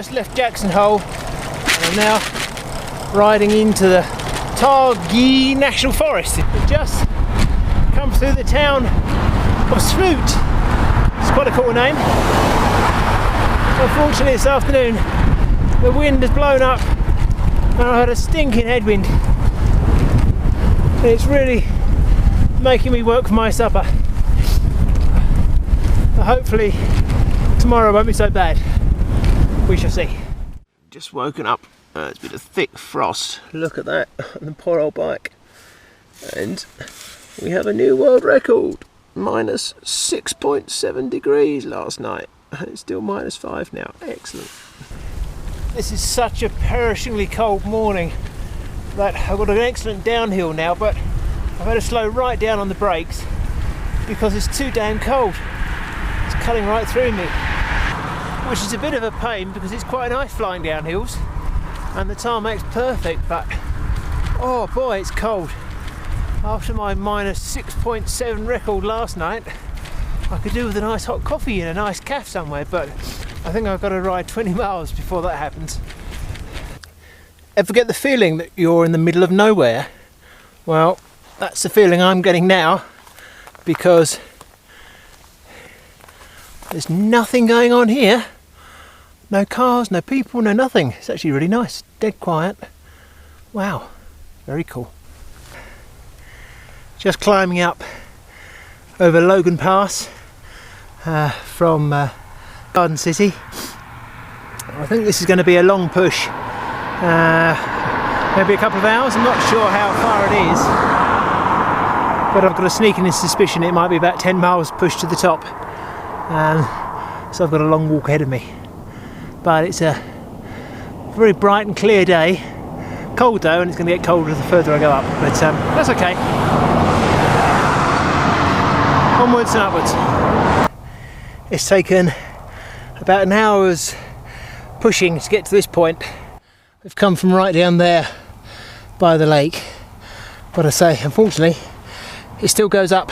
just left Jackson Hole and I'm now riding into the Targhee National Forest. It just comes through the town of Smoot. It's quite a cool name. Unfortunately this afternoon the wind has blown up and I had a stinking headwind. It's really making me work for my supper. Hopefully tomorrow won't be so bad. We shall see. Just woken up. It's been a thick frost. Look at that on the poor old bike. And we have a new world record. Minus 6.7 degrees last night. It's still minus 5 now. Excellent. This is such a perishingly cold morning that I've got an excellent downhill now, but I've had to slow right down on the brakes because it's too damn cold. It's cutting right through me, which is a bit of a pain because it's quite nice flying down hills and the tarmac's perfect, but oh boy, it's cold. After my minus 6.7 record last night, I could do with a nice hot coffee and a nice cafe somewhere, but I think I've got to ride 20 miles before that happens. Ever get the feeling that you're in the middle of nowhere? Well, that's the feeling I'm getting now, because there's nothing going on here. No cars, no people, no nothing. It's actually really nice, dead quiet. Wow, very cool. Just climbing up over Logan Pass from Garden City. I think this is going to be a long push. Maybe a couple of hours, I'm not sure how far it is, but I've got a sneaking suspicion it might be about 10 miles push to the top, so I've got a long walk ahead of me. But it's a very bright and clear day. Cold though, and it's going to get colder the further I go up, but that's okay. Onwards and upwards. It's taken about an hour's pushing to get to this point. We've come from right down there by the lake, but I say, unfortunately, it still goes up.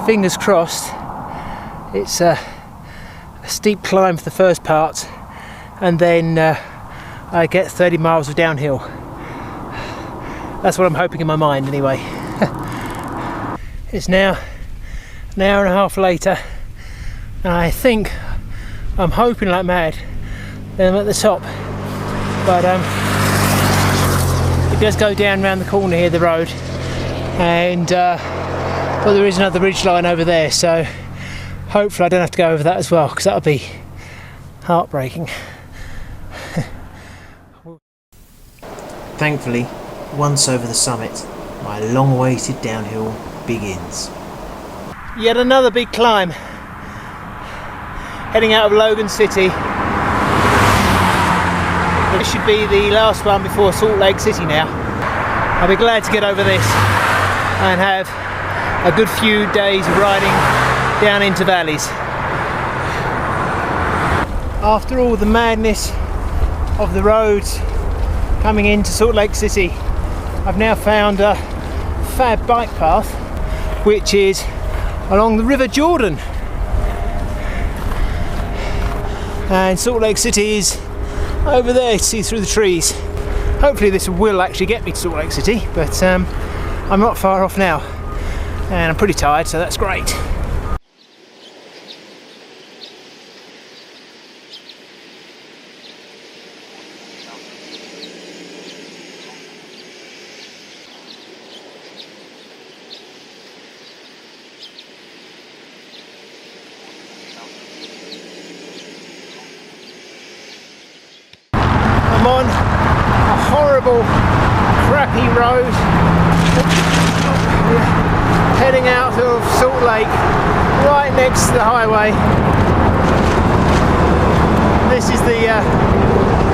Fingers crossed. It's a steep climb for the first part, and then I get 30 miles of downhill. That's what I'm hoping in my mind anyway. It's now an hour and a half later, and I think I'm hoping like mad that I'm at the top, but it does go down around the corner here, the road, and well, there is another ridge line over there, so hopefully I don't have to go over that as well, because that would be heartbreaking. Thankfully, once over the summit, my long-awaited downhill begins. Yet another big climb, heading out of Logan City. This should be the last one before Salt Lake City now. I'll be glad to get over this and have a good few days of riding down into valleys. After all the madness of the roads coming into Salt Lake City, I've now found a fab bike path which is along the River Jordan, and Salt Lake City is over there, you see through the trees. Hopefully this will actually get me to Salt Lake City, but I'm not far off now and I'm pretty tired, so that's great. I'm on a horrible, crappy road heading out of Salt Lake, right next to the highway. This is the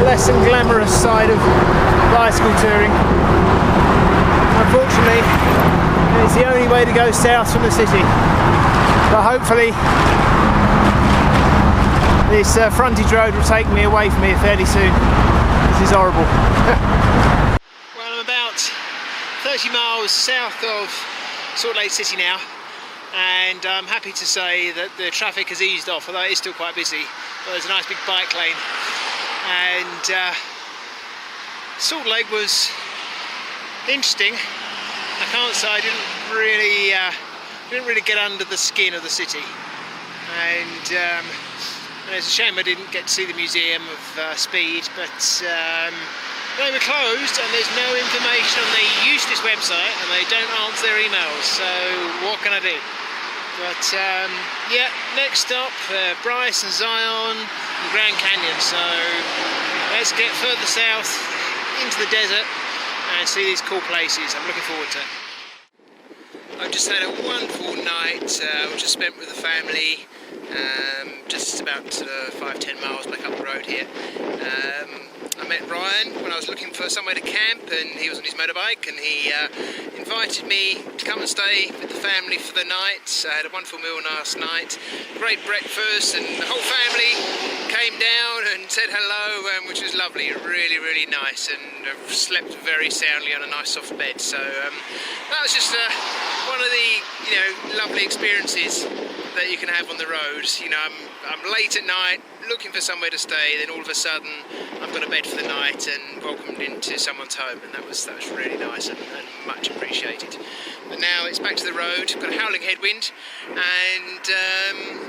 less than glamorous side of bicycle touring. Unfortunately, it's the only way to go south from the city, but hopefully this frontage road will take me away from here fairly soon. This is horrible. Well, I'm about 30 miles south of Salt Lake City now, and I'm happy to say that the traffic has eased off, although it is still quite busy. But there's a nice big bike lane, and Salt Lake was interesting. I can't say I didn't really get under the skin of the city, and it's a shame I didn't get to see the Museum of Speed, but they were closed and there's no information on the useless website, and they don't answer their emails, so what can I do? But yeah, next stop, Bryce and Zion and Grand Canyon, so let's get further south into the desert and see these cool places. I'm looking forward to it. I've just had a wonderful night, which I spent with the family, just about 5-10 miles back up the road here. I met Ryan when I was looking for somewhere to camp, and he was on his motorbike, and he invited me to come and stay with the family for the night. I had a wonderful meal last night, great breakfast, and the whole family came down and said hello, which was lovely, really, really nice, and I've slept very soundly on a nice soft bed. So that was just one of the lovely experiences that you can have on the road. I'm late at night looking for somewhere to stay, then all of a sudden I've got a bed for the night and welcomed into someone's home, and that was really nice and much appreciated. But now it's back to the road. Got a howling headwind, and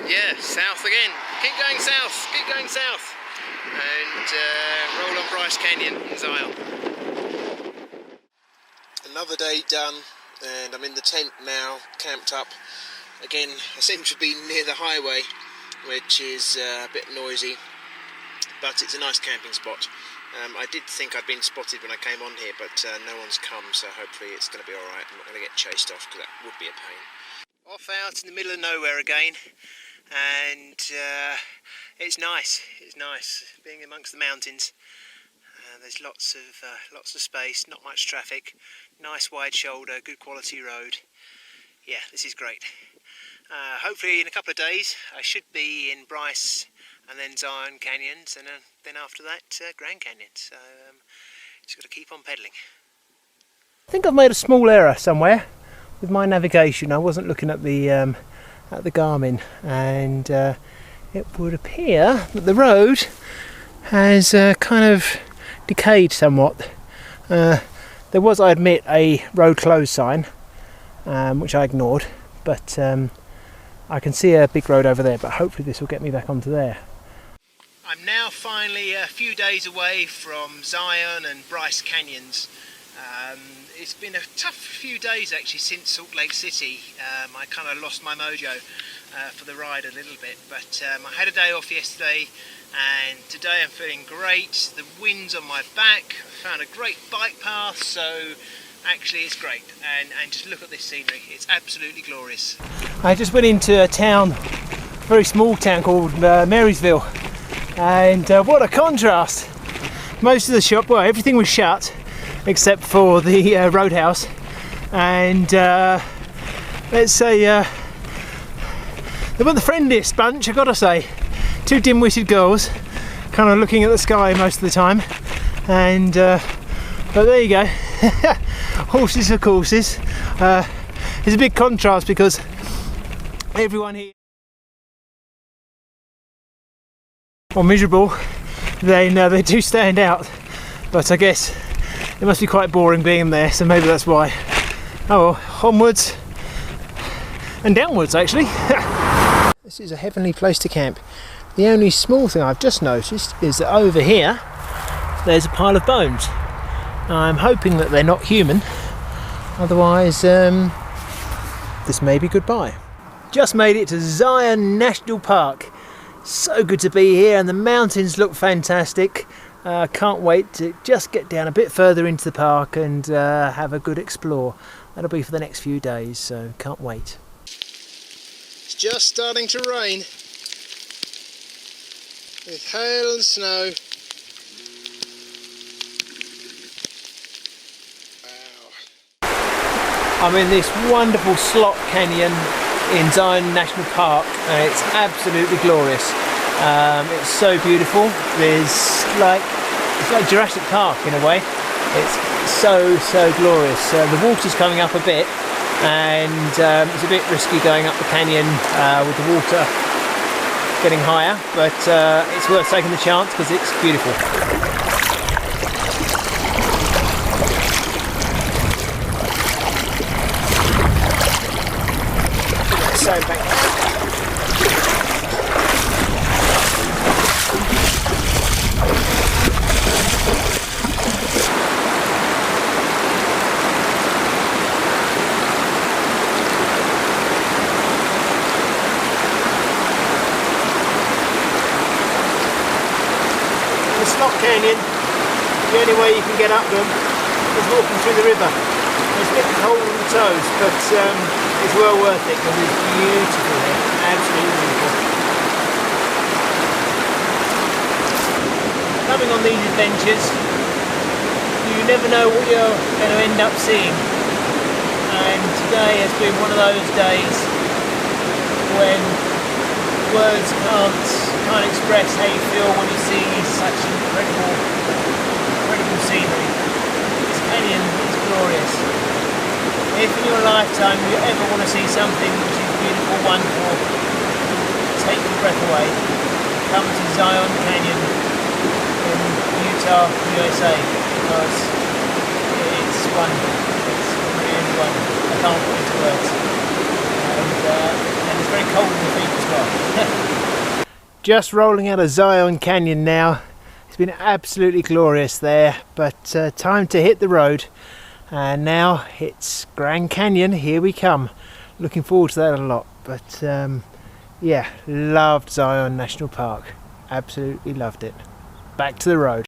yeah, south again. Keep going south, and roll on Bryce Canyon in Zion. Another day done, and I'm in the tent now, camped up. Again, I seem to be near the highway, which is a bit noisy, but it's a nice camping spot. I did think I'd been spotted when I came on here, but no one's come, so hopefully it's going to be alright. I'm not going to get chased off, because that would be a pain. Off out in the middle of nowhere again, and it's nice being amongst the mountains. There's lots of space, not much traffic, nice wide shoulder, good quality road. Yeah, this is great. Hopefully in a couple of days I should be in Bryce and then Zion Canyons, and then after that Grand Canyon. So just got to keep on pedalling. I think I've made a small error somewhere with my navigation. I wasn't looking at the Garmin, and it would appear that the road has kind of decayed somewhat. There was, I admit, a road closed sign, which I ignored, but I can see a big road over there, but hopefully this will get me back onto there. I'm now finally a few days away from Zion and Bryce Canyons. It's been a tough few days actually since Salt Lake City. I kind of lost my mojo for the ride a little bit, but I had a day off yesterday, and today I'm feeling great. The wind's on my back, I found a great bike path, so actually it's great, and just look at this scenery, it's absolutely glorious. I just went into a town, a very small town called Marysville, and what a contrast. Most of the shop, well, everything was shut except for the roadhouse, and let's say they weren't the friendliest bunch, I've got to say. Two dim-witted girls kind of looking at the sky most of the time, and but there you go. Horses for courses. It's a big contrast because everyone here are miserable. They do stand out, but I guess it must be quite boring being there, so maybe that's why. Oh well, onwards and downwards actually. This is a heavenly place to camp. The only small thing I've just noticed is that over here there's a pile of bones. I'm hoping that they're not human, otherwise this may be goodbye. Just made it to Zion National Park. So good to be here, and the mountains look fantastic. Can't wait to just get down a bit further into the park and have a good explore. That'll be for the next few days, so can't wait. It's just starting to rain with hail and snow. I'm in this wonderful slot canyon in Zion National Park, and it's absolutely glorious. It's so beautiful. It's like Jurassic Park in a way. It's so glorious. The water's coming up a bit, and it's a bit risky going up the canyon with the water getting higher, but it's worth taking the chance because it's beautiful. So back. The Slot Canyon, the only way you can get up them is walking through the river. It's a bit cold on the toes, but it's well worth it because it's beautiful here, absolutely beautiful. Coming on these adventures, you never know what you're going to end up seeing, and today has been one of those days when words can't express how you feel when you see such incredible scenery. This canyon is glorious. If in your lifetime you ever want to see something which is beautiful, wonderful, take your breath away, come to Zion Canyon in Utah, USA, because it's wonderful. It's really wonderful. I can't put it into words. And it's very cold in the feet as well. Just rolling out of Zion Canyon now. It's been absolutely glorious there, but time to hit the road. And now it's Grand Canyon, here we come. Looking forward to that a lot, but yeah, loved Zion National Park. Absolutely loved it. Back to the road.